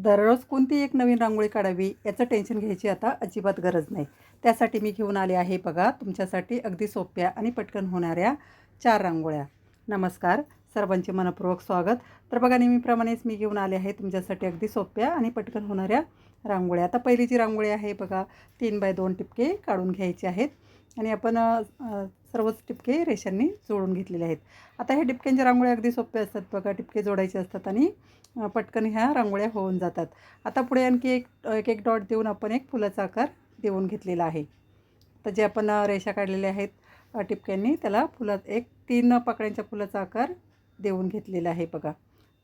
दररोज कोणती एक नवीन रांगोळी काढावी याचं टेन्शन घ्यायची आता अजिबात गरज नाही. त्यासाठी मी घेऊन आले आहे बघा तुमच्यासाठी अगदी सोप्या आणि पटकन होणाऱ्या 4 रांगोळ्या. नमस्कार, सर्वांचे मनःपूर्वक स्वागत. तर बघा नेहमीप्रमाणेच मी घेऊन आले आहे तुमच्यासाठी अगदी सोप्या आणि पटकन होणाऱ्या रांगोळ्या. आता पहिली जी रांगोळी आहे बघा 3x2 टिपके काढून घ्यायचे आहेत आणि आपण सर्वच टिपके रेषांनी जोडून घेतलेले आहेत. आता हे टिपक्यांच्या रांगोळ्या अगदी सोप्या असतात बघा, टिपके जोडायचे असतात आणि पटकन ह्या रांगोळ्या होऊन जातात. आता पुढे आणखी एक एक डॉट देऊन आपण एक फुलाचा आकार देऊन घेतलेला आहे. तर जे आपण रेषा काढलेल्या आहेत टिपक्यांनी त्याला एक 3 पाकळ्यांच्या फुलाचा आकार देऊन घेतलेला आहे बघा.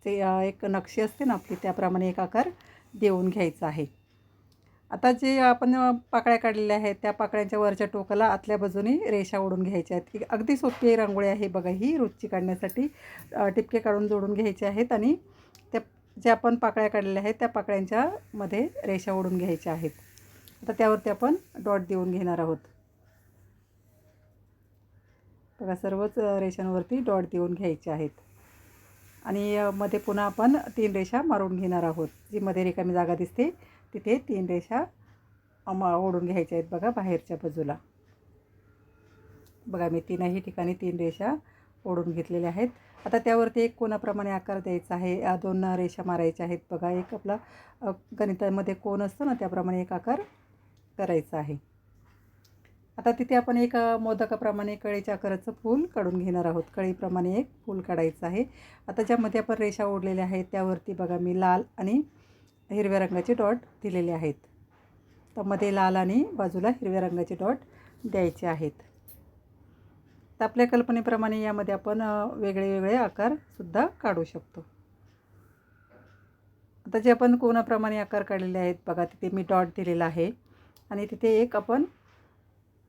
ते एक नक्षी असते ना आपली त्याप्रमाणे एक आकार देऊन घ्यायचा आहे. आता जे आपण पाकळ्या काढलेल्या आहेत त्या पाकळ्यांच्या वरच्या टोकाला आतल्या बाजूने रेषा ओढून घ्यायच्या आहेत. ही अगदी सोपी रांगोळी आहे बघा ही रोजची काढण्यासाठी. टिपके काढून जोडून घ्यायचे आहेत आणि त्या ज्या आपण पाकळ्या काढलेल्या आहेत त्या पाकळ्यांच्या मध्ये रेषा ओढून घ्यायच्या आहेत. आता त्यावरती आपण डॉट देऊन घेणार आहोत बघा. सर्वच रेषांवरती डॉट देऊन घ्यायचे आहेत आणि मध्ये पुन्हा आपण 3 रेषा मारून घेणार आहोत. जी मध्ये रिकामी जागा दिसते तिथे 3 रेषा ओढून घ्यायच्या आहेत बघा बाहेरच्या बाजूला. बघा मी 3ही ठिकाणी 3 रेषा ओढून घेतलेल्या आहेत. आता त्यावरती एक कोनाप्रमाणे आकार द्यायचा आहे. 2 रेषा मारायच्या आहेत बघा. एक आपला गणितामध्ये कोन असतो ना त्याप्रमाणे एक आकार करायचा आहे. आता तिथे आपण एक मोदकाप्रमाणे कळीच्या आकाराचं फूल काढून घेणार आहोत. कळीप्रमाणे एक फूल काढायचं आहे. आता ज्यामध्ये आपण रेषा ओढलेल्या आहेत त्यावरती बघा मी लाल आणि हिरव्या रंगाचे डॉट दिलेले आहेत. तर मध्ये लाल आणि बाजूला हिरव्या रंगाचे डॉट द्यायचे आहेत. तर आपल्या कल्पनेप्रमाणे यामध्ये आपण वेगळे आकारसुद्धा काढू शकतो. आता जे आपण कोनाप्रमाणे आकार काढलेले आहेत बघा तिथे मी डॉट दिलेला आहे आणि तिथे एक आपण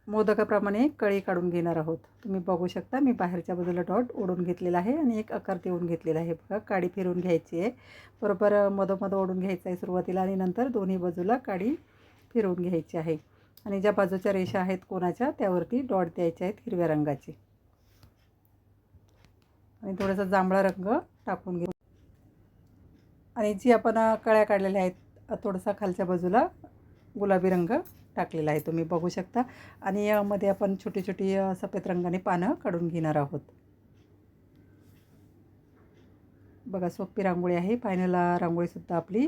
मोदकाप्रमाणे कळी काढून घेणार आहोत. तुम्ही बघू शकता मी बाहेरच्या बाजूला डॉट ओढून घेतलेला आहे आणि एक आकार देऊन घेतलेला आहे बघा. काडी फिरवून घ्यायची आहे. बरोबर मधोमध ओढून घ्यायचं आहे सुरुवातीला आणि नंतर दोन्ही बाजूला काडी फिरवून घ्यायची आहे आणि ज्या बाजूच्या रेषा आहेत कोणाच्या त्यावरती डॉट द्यायचे आहेत हिरव्या रंगाचे आणि थोडासा जांभळा रंग टाकून घेऊ आणि जी आपण कळ्या काढलेल्या आहेत थोडासा खालच्या बाजूला गुलाबी रंग टाकलेला आहे तुम्ही बघू शकता आणि यामध्ये आपण छोटी छोटी सफेद रंगाने पानं काढून घेणार आहोत बघा. सोपी रांगोळी आहे. फायनल रांगोळीसुद्धा आपली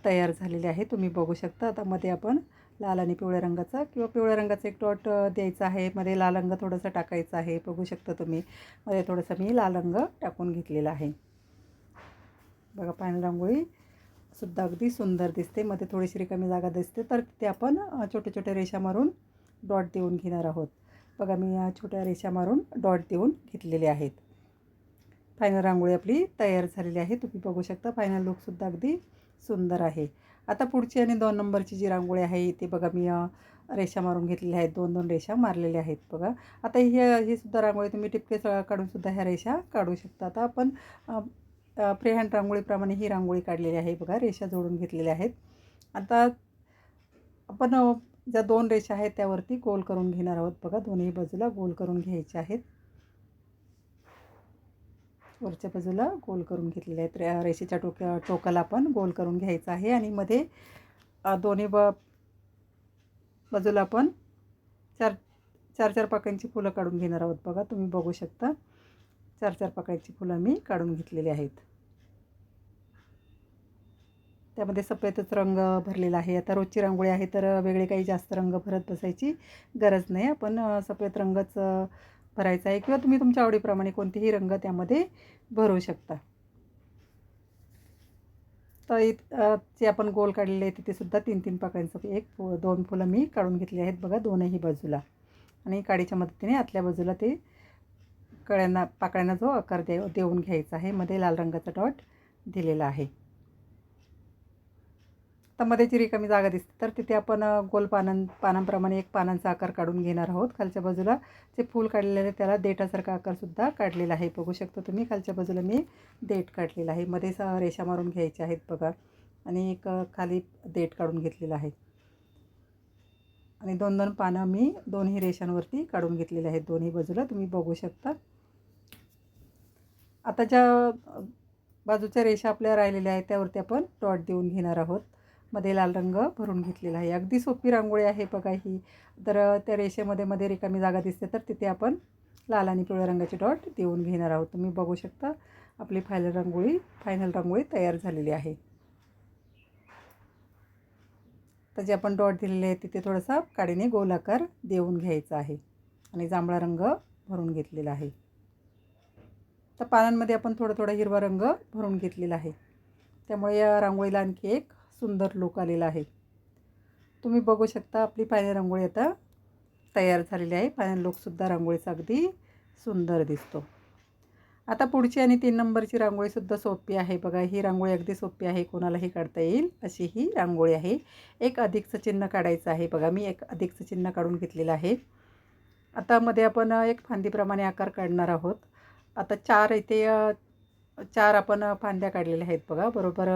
तयार झालेली आहे तुम्ही बघू शकता. आता मध्ये आपण लाल आणि पिवळ्या रंगाचा किंवा पिवळ्या रंगाचा एक डॉट द्यायचा आहे. मध्ये लाल रंग थोडासा टाकायचा आहे बघू शकता तुम्ही. मध्ये थोडासा मी लाल रंग टाकून घेतलेला आहे बघा. फायनल रांगोळी सुद्धा अगदी सुंदर दिसते. मध्ये थोडीशी रिकामी जागा दिसते तर तिथे आपण छोटे छोटे रेषा मारून डॉट देऊन घेणार आहोत बघा. मी या छोट्या रेषा मारून डॉट देऊन घेतलेले आहेत. फायनल रांगोळी आपली तयार झालेली आहे तुम्ही बघू शकता. फायनल लुकसुद्धा अगदी सुंदर आहे. आता पुढची आणि 2 नंबरची जी रांगोळी आहे ते बघा मी रेषा मारून घेतलेल्या आहेत. 2 रेषा मारलेल्या आहेत बघा. आता ही सुद्धा रांगोळी तुम्ही टिपके काढूनसुद्धा ह्या रेषा काढू शकता. आता आपण फ्रीहँड रांगोळीप्रमाणे ही रांगोळी काढलेली आहे बघा. रेषा जोडून घेतलेल्या आहेत. आता आपण ज्या 2 रेषा आहेत त्यावरती गोल करून घेणार आहोत बघा. दोन्ही बाजूला गोल करून घ्यायचे आहेत. वरच्या बाजूला गोल करून घेतलेले आहेत. रेषेच्या टोकाला आपण गोल करून घ्यायचं आहे आणि मध्ये दोन्ही बाजूला आपण 4 पाकळ्यांची फुलं काढून घेणार आहोत बघा. तुम्ही बघू शकता 4 पाकळ्यांची फुलं मी काढून घेतलेली आहेत. त्यामध्ये सफेदच रंग भरलेला आहे. आता रोजची रांगोळी आहे तर वेगळे काही जास्त रंग भरत बसायची गरज नाही. आपण सफेद रंगच भरायचा आहे किंवा तुम्ही तुमच्या आवडीप्रमाणे कोणतेही रंग त्यामध्ये भरू शकता. तर जे आपण गोल काढलेले आहे तिथे सुद्धा 3 पाकळ्यांचं 2 फुलं मी काढून घेतली आहेत बघा दोनही बाजूला आणि काडीच्या मदतीने आतल्या बाजूला ते पाकळ्यांना जो आकार देऊन घ्यायचा आहे. मध्ये लाल रंगाचा डॉट दिलेला आहे. तर मध्ये जी रिकामी जागा दिसते तर तिथे आपण गोल पानांप्रमाणे एक पानांचा आकार काढून घेणार आहोत. खालच्या बाजूला जे फूल काढलेलं आहे त्याला देठासारखा आकारसुद्धा काढलेला आहे बघू शकता तुम्ही. खालच्या बाजूला मी देठ काढलेला आहे. मध्ये रेषा मारून घ्यायच्या आहेत बघा आणि एक खाली देठ काढून घेतलेलं आहे आणि 2 पानं मी दोन्ही रेषांवरती काढून घेतलेले आहेत दोन्ही बाजूला तुम्ही बघू शकता. आता ज्या बाजूच्या रेषा आपल्या राहिलेल्या आहेत त्यावरती आपण डॉट देऊन घेणार आहोत. मध्ये लाल रंग भरून घेतलेला आहे. अगदी सोपी रांगोळी आहे बघा ही. तर त्या रेषेमध्ये मध्ये रिकामी जागा दिसते तर तिथे आपण लाल आणि पिवळ्या रंगाचे डॉट देऊन घेणार आहोत. तुम्ही बघू शकता आपली फायनल रांगोळी तयार झालेली आहे. तर जे आपण डॉट दिलेले आहे तिथे थोडासा काडीने गोलाकार देऊन घ्यायचा आहे आणि जांभळा रंग भरून घेतलेला आहे. तर पानांमध्ये आपण थोडा हिरवा रंग भरून घेतलेला आहे. त्यामुळे या रांगोळीला आणखी एक सुंदर लुक आलेला आहे. तुम्ही बघू शकता आपली फायनल रांगोळी आता तयार झालेली आहे. फायनल लुकसुद्धा रांगोळीचा अगदी सुंदर दिसतो. आता पुढची आणि 3 नंबरची रांगोळीसुद्धा सोपी आहे बघा. ही रांगोळी अगदी सोपी आहे, कोणालाही काढता येईल अशी ही रांगोळी आहे. एक अधिकचं चिन्ह काढायचं आहे बघा. मी एक अधिकचं चिन्ह काढून घेतलेलं आहे. आता मध्ये आपण एक फांदीप्रमाणे आकार काढणार आहोत. आता 4 इथे 4 आपण फांद्या काढलेल्या आहेत बघा. बरोबर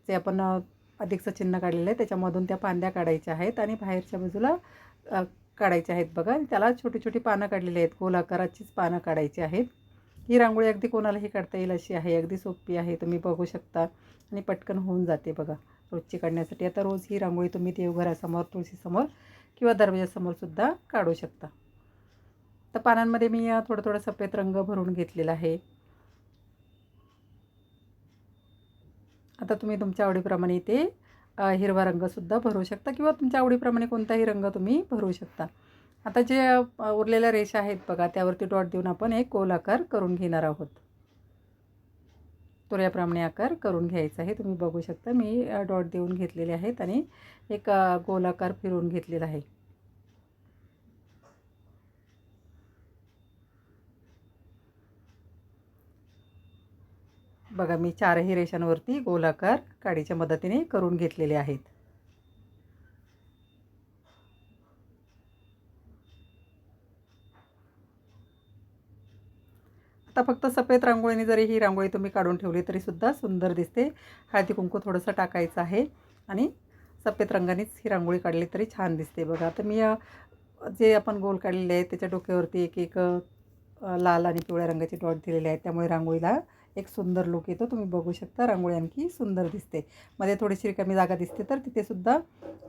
जे आपण अधिकचं चिन्ह काढलेलं आहे त्याच्यामधून त्या फांद्या काढायच्या आहेत आणि बाहेरच्या बाजूला काढायच्या आहेत बघा. त्याला छोटी छोटी पानं काढलेली आहेत, गोल आकाराचीच पानं काढायची आहेत. ही रांगोळी अगदी कोणालाही काढता येईल अशी आहे. अगदी सोपी आहे, तुम्ही बघू शकता आणि पटकन होऊन जाते बघा रोजची काढण्यासाठी. आता रोज ही रांगोळी तुम्ही देवघरासमोर, तुळशीसमोर किंवा दरवाजासमोरसुद्धा काढू शकता. तर पानांमध्ये मी थोडं सफेद रंग भरून घेतलेला आहे. आता तुम्ही तुमच्या आवडीप्रमाणे इथे हिरवा रंगसुद्धा भरू शकता किंवा तुमच्या आवडीप्रमाणे कोणताही रंग तुम्ही भरू शकता. आता जे उरलेल्या रेषा आहेत बघा त्यावरती डॉट देऊन आपण एक गोल आकार करून घेणार आहोत. तुऱ्याप्रमाणे आकार करून घ्यायचा आहे. तुम्ही बघू शकता मी डॉट देऊन घेतलेले आहेत आणि एक गोल आकार फिरवून घेतलेला आहे. बघा मी 4ही रेषांवरती गोलाकार काडीच्या मदतीने करून घेतलेले आहेत. आता फक्त सफेद रांगोळीने जरी ही रांगोळी तुम्ही काढून ठेवली तरीसुद्धा सुंदर दिसते. हळदी कुंकू थोडंसं टाकायचं आहे आणि सफेद रंगानेच ही रांगोळी काढली तरी छान दिसते बघा. आता मी जे आपण गोल काढलेले आहेत त्याच्या डोक्यावरती एक एक लाल आणि पिवळ्या रंगाचे डॉट दिलेले आहेत. त्यामुळे रांगोळीला एक सुंदर लुक येतो. तुम्ही बघू शकता रांगोळी आणखी सुंदर दिसते. मध्ये थोडीशी रिकामी जागा दिसते तर तिथेसुद्धा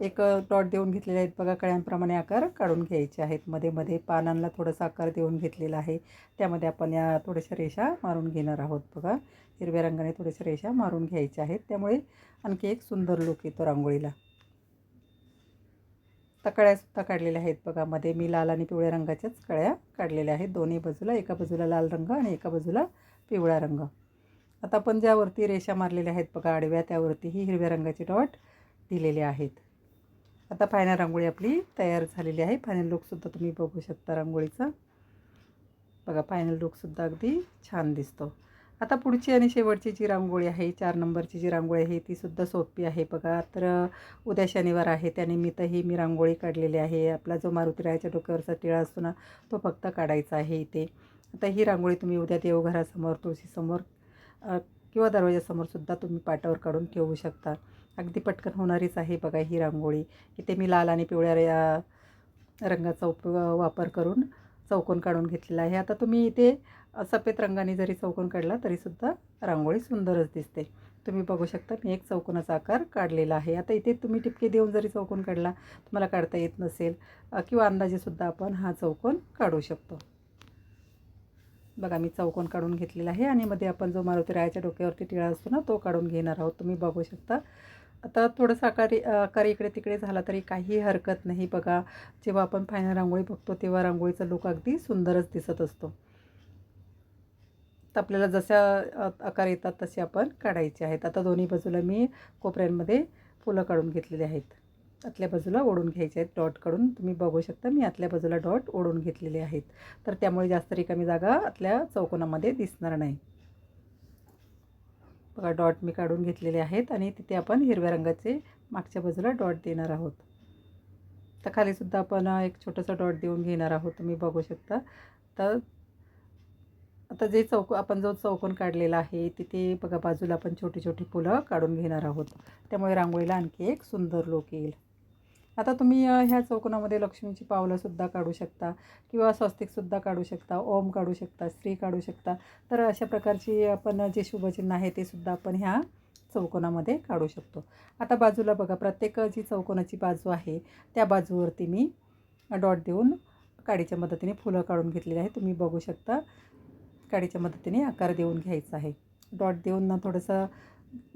एक डॉट देऊन घेतलेले आहेत बघा. कळ्यांप्रमाणे आकार काढून घ्यायचे आहेत. मध्ये पानांना थोडासा आकार देऊन घेतलेला आहे. त्यामध्ये आपण या थोड्याशा रेषा मारून घेणार आहोत बघा. हिरव्या रंगाने थोड्याशा रेषा मारून घ्यायच्या आहेत. त्यामुळे आणखी एक सुंदर लुक येतो रांगोळीला. तर कळ्यासुद्धा काढलेल्या आहेत बघा. मध्ये मी लाल आणि पिवळ्या रंगाच्याच कळ्या काढलेल्या आहेत दोन्ही बाजूला. एका बाजूला लाल रंग आणि एका बाजूला पिवळा रंग. आता आपण ज्यावरती रेषा मारलेल्या आहेत बघा आडव्या त्यावरतीही हिरव्या रंगाचे डॉट दिलेले आहेत. आता फायनल रांगोळी आपली तयार झालेली आहे. फायनल लुकसुद्धा तुम्ही बघू शकता रांगोळीचा बघा. फायनल लुकसुद्धा अगदी छान दिसतो. आता पुढची आणि शेवटची जी रांगोळी आहे 4 नंबरची जी रांगोळी आहे तीसुद्धा सोपी आहे बघा. तर उद्या शनिवार आहे त्यानिमित्तही मी रांगोळी काढलेली आहे. आपला जो मारुतीरायाच्या डोक्यावरचा टिळा असतो ना तो फक्त काढायचा आहे इथे. आता ही रांगोळी तुम्ही उद्या देवघरासमोर, तुळशीसमोर किंवा दरवाजासमोरसुद्धा तुम्ही पाटावर काढून ठेवू शकता. अगदी पटकन होणारीच आहे बघा ही रांगोळी. इथे मी लाल आणि पिवळ्या रंगाचा वापर करून चौकोन काढून घेतलेला आहे. आता तुम्ही इथे सफेद रंगाने जरी चौकोन काढला तरीसुद्धा रांगोळी सुंदरच दिसते. तुम्ही बघू शकता मी एक चौकोनाचा आकार काढलेला आहे. आता इथे तुम्ही टिपके देऊन जरी चौकोन काढला, तुम्हाला काढता येत नसेल किंवा अंदाजेसुद्धा आपण हा चौकोन काढू शकतो. बघा मी चौकोन काढून घेतलेला आहे आणि मध्ये आपण जो मारुतीरायाच्या डोक्यावरती टिळा असतो ना तो काढून घेणार आहोत. तुम्ही बघू शकता. आता थोडंसं आकार इकडे तिकडे झाला तरी काही हरकत नाही बघा. जेव्हा आपण फायनल रांगोळी बघतो तेव्हा रांगोळीचा लुक अगदी सुंदरच दिसत असतो. तर आपल्याला जशा आकार येतात तसे आपण काढायचे आहेत. आता दोन्ही बाजूला मी कोपऱ्यांमध्ये फुलं काढून घेतलेली आहेत. आतल्या बाजूला ओढून घ्यायचे आहेत डॉट काढून. तुम्ही बघू शकता मी आतल्या बाजूला डॉट ओढून घेतलेले आहेत. तर त्यामुळे जास्त रिकामी जागा आतल्या चौकोनामध्ये दिसणार नाही बघा. डॉट मी काढून घेतलेले आहेत आणि तिथे आपण हिरव्या रंगाचे मागच्या बाजूला डॉट देणार आहोत. तर खालीसुद्धा आपण एक छोटंसं डॉट देऊन घेणार आहोत. तुम्ही बघू शकता. तर आता आपण जो चौकोन काढलेला आहे तिथे बघा बाजूला आपण छोटी छोटी फुलं काढून घेणार आहोत. त्यामुळे रांगोळीला आणखी एक सुंदर लुक येईल. आता तुम्ही ह्या चौकोनामध्ये लक्ष्मीची पावलंसुद्धा काढू शकता किंवा स्वस्तिकसुद्धा काढू शकता, ओम काढू शकता, स्त्री काढू शकता. तर अशा प्रकारची आपण जे शुभचिन्ह आहे ते सुद्धा आपण ह्या चौकोनामध्ये काढू शकतो. आता बाजूला बघा, प्रत्येक जी चौकोनाची बाजू आहे त्या बाजूवरती मी डॉट देऊन काडीच्या मदतीने फुलं काढून घेतलेली आहे. तुम्ही बघू शकता, काडीच्या मदतीने आकार देऊन घ्यायचा आहे. डॉट देऊन ना थोडंसं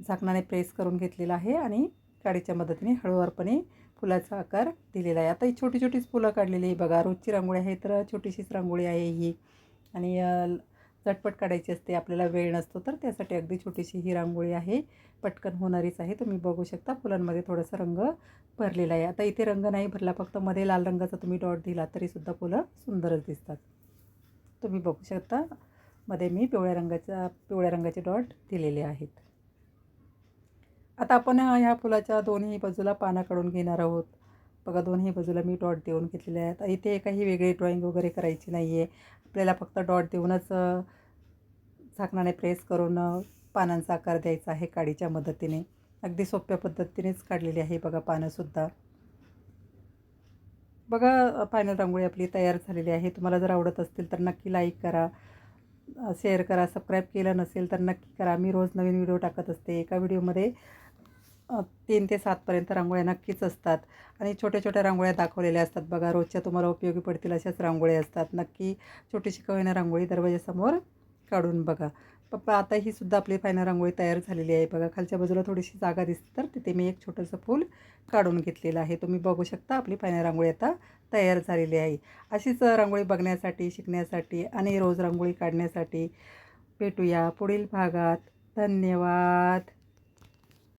झाकणाने प्रेस करून घेतलेलं आहे आणि काडीच्या मदतीने हळूवारपणे फुलाचा आकार दिलेला आहे. आता ही छोटी छोटीच फुलं काढलेली आहे बघा. रोजची रांगोळी आहे तर छोटीशीच रांगोळी आहे ही. आणि झटपट काढायची असते, आपल्याला वेळ नसतो, तर त्यासाठी अगदी छोटीशी ही रांगोळी आहे. पटकन होणारीच आहे. तुम्ही बघू शकता फुलांमध्ये थोडासा रंग भरलेला आहे. आता इथे रंग नाही भरला, फक्त मध्ये लाल रंगाचा तुम्ही डॉट दिला तरीसुद्धा फुलं सुंदरच दिसतात. तुम्ही बघू शकता मध्ये मी पिवळ्या रंगाचे डॉट दिलेले आहेत. आता आपण ह्या फुलाच्या दोन्ही बाजूला पानं काढून घेणार आहोत. बघा, दोन्ही बाजूला मी डॉट देऊन घेतलेले आहेत. इथे काही वेगळी ड्रॉईंग वगैरे करायची नाही आहे. आपल्याला फक्त डॉट देऊनच झाकणाने प्रेस करून पानांचा आकार द्यायचा आहे काडीच्या मदतीने. अगदी सोप्या पद्धतीनेच काढलेली आहे बघा पानंसुद्धा. बघा, फायनल रांगोळी आपली तयार झालेली आहे. तुम्हाला जर आवडत असतील तर नक्की लाईक करा, शेअर करा. सबस्क्राईब केलं नसेल तर नक्की करा. मी रोज नवीन व्हिडिओ टाकत असते. एका व्हिडिओमध्ये 3 ते 7पर्यंत रांगोळ्या नक्कीच असतात आणि छोट्या छोट्या रांगोळ्या दाखवलेल्या असतात बघा. रोजच्या तुम्हाला उपयोगी पडतील अशाच रांगोळ्या असतात. नक्की छोटीशी का होईना रांगोळी दरवाजासमोर काढून बघा. पप्पा, आता ही सुद्धा आपली फायनल रांगोळी तयार झालेली आहे बघा. खालच्या बाजूला थोडीशी जागा दिसते तर तिथे मी एक छोटंसं फूल काढून घेतलेलं आहे. तुम्ही बघू शकता आपली फायनल रांगोळी आता तयार झालेली आहे. अशीच रांगोळी बघण्यासाठी, शिकण्यासाठी आणि रोज रांगोळी काढण्यासाठी भेटूया पुढील भागात. धन्यवाद.